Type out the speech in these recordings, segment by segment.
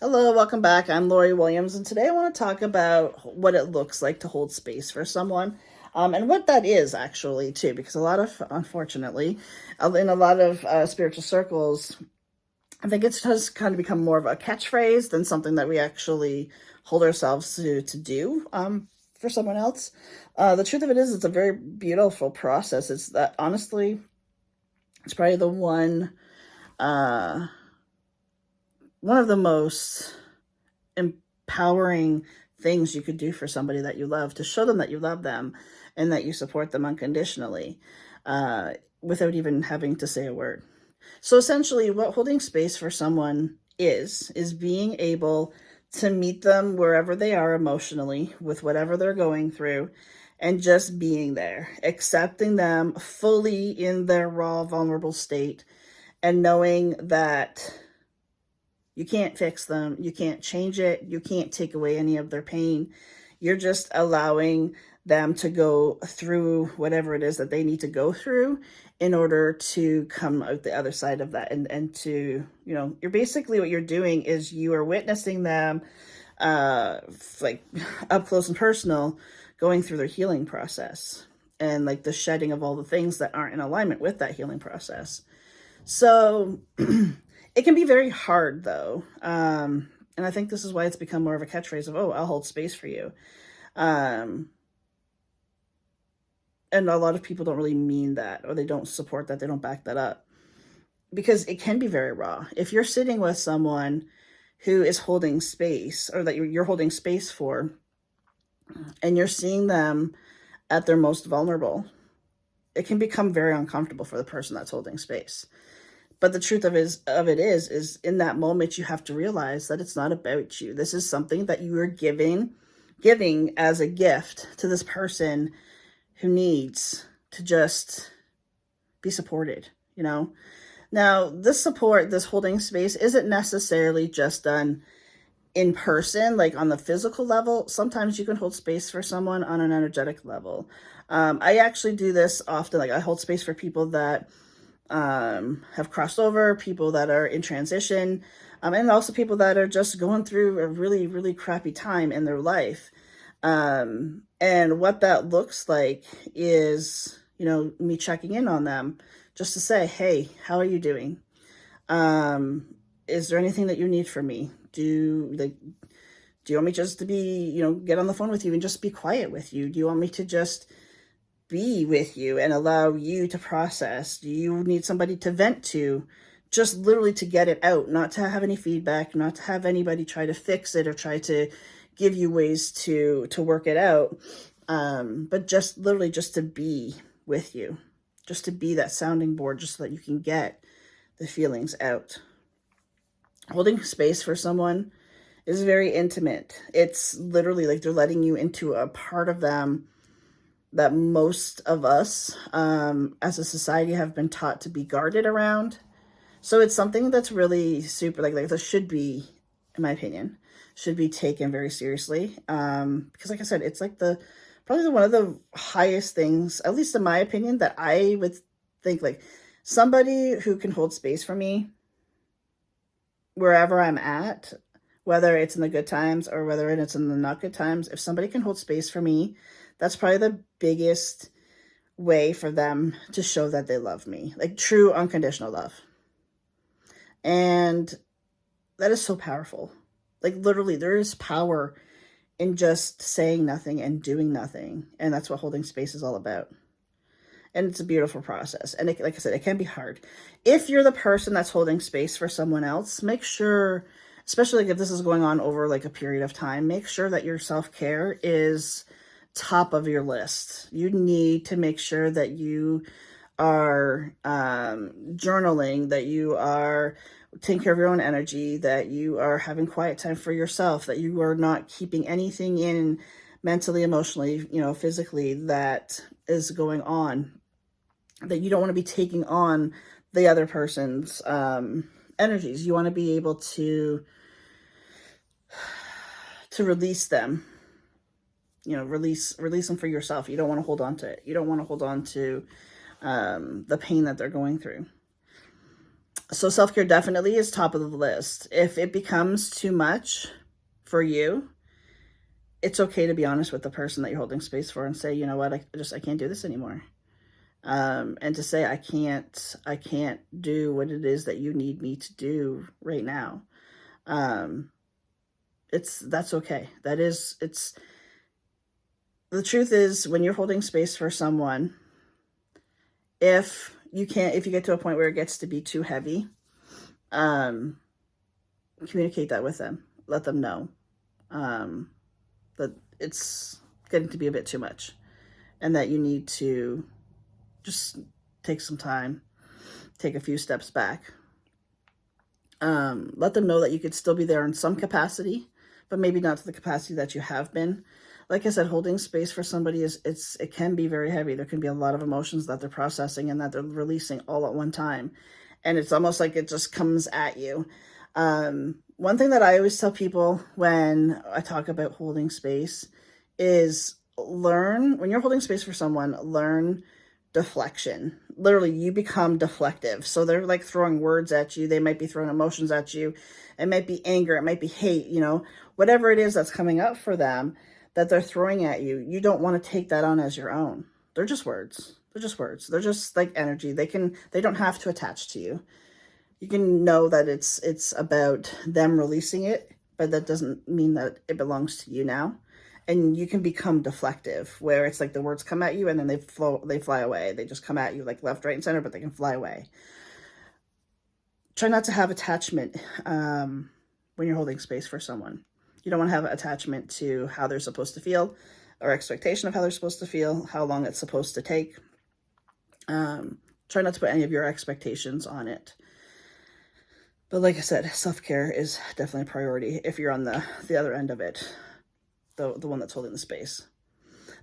Hello, welcome back. I'm Lori Williams, and today I want to talk about what it looks like to hold space for someone, and what that is actually too. Because unfortunately, in a lot of spiritual circles, I think it's just kind of become more of a catchphrase than something that we actually hold ourselves to do for someone else. The truth of it is, it's a very beautiful process. It's that honestly, it's probably uh, one of the most empowering things you could do for somebody that you love, to show them that you love them and that you support them unconditionally, without even having to say a word. So essentially, what holding space for someone is being able to meet them wherever they are emotionally with whatever they're going through, and just being there, accepting them fully in their raw, vulnerable state, and knowing that you can't fix them. You can't change it. You can't take away any of their pain. You're just allowing them to go through whatever it is that they need to go through in order to come out the other side of that. And to, you're basically, what you're doing is you are witnessing them, like up close and personal, going through their healing process, and like the shedding of all the things that aren't in alignment with that healing process. So it can be very hard though. And I think this is why it's become more of a catchphrase of, oh, I'll hold space for you. Um, and a lot of people don't really mean that, or they don't support that. They don't back that up, because it can be very raw. If you're sitting with someone who is holding space, or that you're holding space for, and you're seeing them at their most vulnerable, it can become very uncomfortable for the person that's holding space. But the truth of it is in that moment, you have to realize that it's not about you. This is something that you are giving as a gift to this person who needs to just be supported, Now, this support, this holding space, isn't necessarily just done in person, like on the physical level. Sometimes you can hold space for someone on an energetic level. I actually do this often. Like, I hold space for people that have crossed over, people that are in transition, and also people that are just going through a really, really crappy time in their life. And what that looks like is, me checking in on them just to say, hey, how are you doing? Is there anything that you need from me? Do you want me just to be, get on the phone with you and just be quiet with you? Do you want me to just be with you and allow you to process? Do you need somebody to vent to? Just literally to get it out, not to have any feedback, not to have anybody try to fix it or try to give you ways to work it out. But just literally just to be with you, just to be that sounding board, just so that you can get the feelings out. Holding space for someone is very intimate. It's literally like they're letting you into a part of them that most of us, as a society, have been taught to be guarded around. So it's something that's really super, like this should be, in my opinion, should be taken very seriously. Because like I said, it's like probably one of the highest things, at least in my opinion, that I would think, like, somebody who can hold space for me wherever I'm at, whether it's in the good times or whether it's in the not good times. If somebody can hold space for me, that's probably the biggest way for them to show that they love me, like true unconditional love. And that is so powerful. Like, literally, there is power in just saying nothing and doing nothing. And that's what holding space is all about. And it's a beautiful process. And like I said, it can be hard. If you're the person that's holding space for someone else, make sure, especially like if this is going on over like a period of time, make sure that your self-care is top of your list. You need to make sure that you are journaling, that you are taking care of your own energy, that you are having quiet time for yourself, that you are not keeping anything in mentally, emotionally, physically, that is going on, that you don't want to be taking on the other person's energies. You want to be able to release them, release them for yourself. You don't want to hold on to it. You don't want to hold on to the pain that they're going through. So self-care definitely is top of the list. If it becomes too much for you, it's okay to be honest with the person that you're holding space for and say, you know what, I can't do this anymore. And to say, I can't do what it is that you need me to do right now. Um, that's okay. It's, the truth is, when you're holding space for someone, if you get to a point where it gets to be too heavy, um, communicate that with them. Let them know that it's getting to be a bit too much and that you need to just take some time, take a few steps back. Let them know that you could still be there in some capacity, but maybe not to the capacity that you have been. Like I said, holding space for somebody it can be very heavy. There can be a lot of emotions that they're processing and that they're releasing all at one time. And it's almost like it just comes at you. One thing that I always tell people when I talk about holding space is when you're holding space for someone, learn deflection. Literally, you become deflective. So they're like throwing words at you. They might be throwing emotions at you. It might be anger. It might be hate, whatever it is that's coming up for them that they're throwing at you. You don't want to take that on as your own. They're just words. They're just words. They're just like energy. They don't have to attach to you. You can know that it's about them releasing it, but that doesn't mean that it belongs to you now. And you can become deflective, where it's like the words come at you and then they fly away. They just come at you like left, right, and center, but they can fly away. Try not to have attachment when you're holding space for someone. You don't want to have attachment to how they're supposed to feel or expectation of how they're supposed to feel, how long it's supposed to take. Try not to put any of your expectations on it. But like I said, self-care is definitely a priority if you're on the other end of it, the one that's holding the space.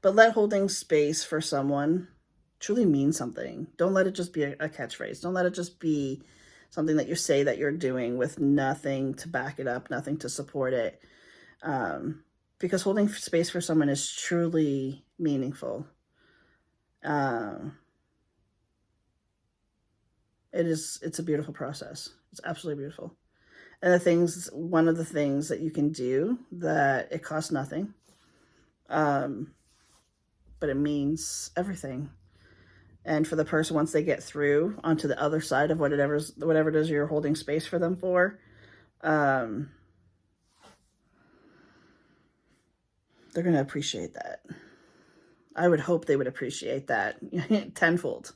But let holding space for someone truly mean something. Don't let it just be a catchphrase. Don't let it just be something that you say that you're doing with nothing to back it up, nothing to support it. Because holding space for someone is truly meaningful. It's a beautiful process. It's absolutely beautiful. And one of the things that you can do that it costs nothing, but it means everything. And for the person, once they get through onto the other side of whatever it is you're holding space for them for, they're going to appreciate that. I would hope they would appreciate that tenfold.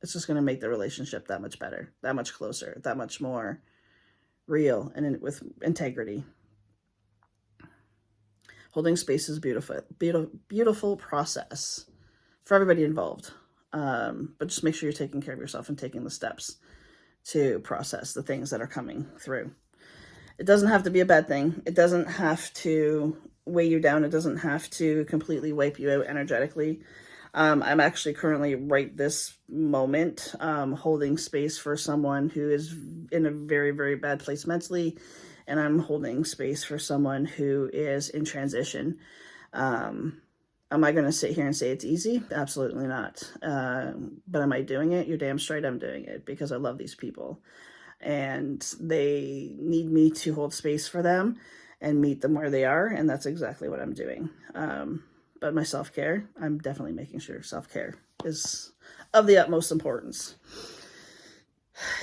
It's just going to make the relationship that much better, that much closer, that much more real and with integrity. Holding space is beautiful process for everybody involved. But just make sure you're taking care of yourself and taking the steps to process the things that are coming through. It doesn't have to be a bad thing. It doesn't have to weigh you down. It doesn't have to completely wipe you out energetically. I'm actually currently right this moment holding space for someone who is in a very, very bad place mentally, and I'm holding space for someone who is in transition. Am I going to sit here and say it's easy? Absolutely not. But am I doing it? You're damn straight I'm doing it, because I love these people. And they need me to hold space for them and meet them where they are, and that's exactly what I'm doing. But my self-care, I'm definitely making sure self-care is of the utmost importance.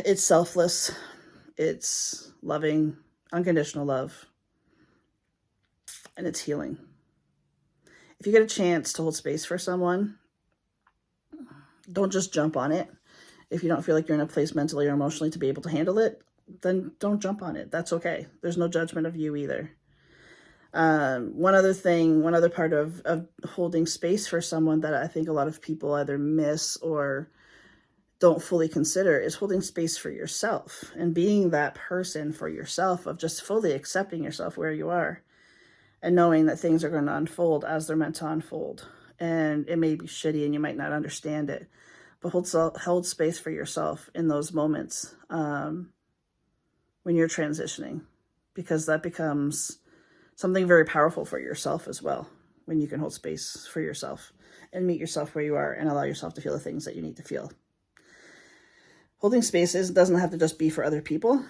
It's selfless. It's loving, unconditional love. And it's healing. If you get a chance to hold space for someone, don't just jump on it. If you don't feel like you're in a place mentally or emotionally to be able to handle it, then don't jump on it. That's okay. There's no judgment of you either. One other part of holding space for someone that I think a lot of people either miss or don't fully consider is holding space for yourself and being that person for yourself, of just fully accepting yourself where you are and knowing that things are going to unfold as they're meant to unfold. And it may be shitty and you might not understand it, but hold space for yourself in those moments when you're transitioning, because that becomes something very powerful for yourself as well, when you can hold space for yourself and meet yourself where you are and allow yourself to feel the things that you need to feel. Holding spaces doesn't have to just be for other people.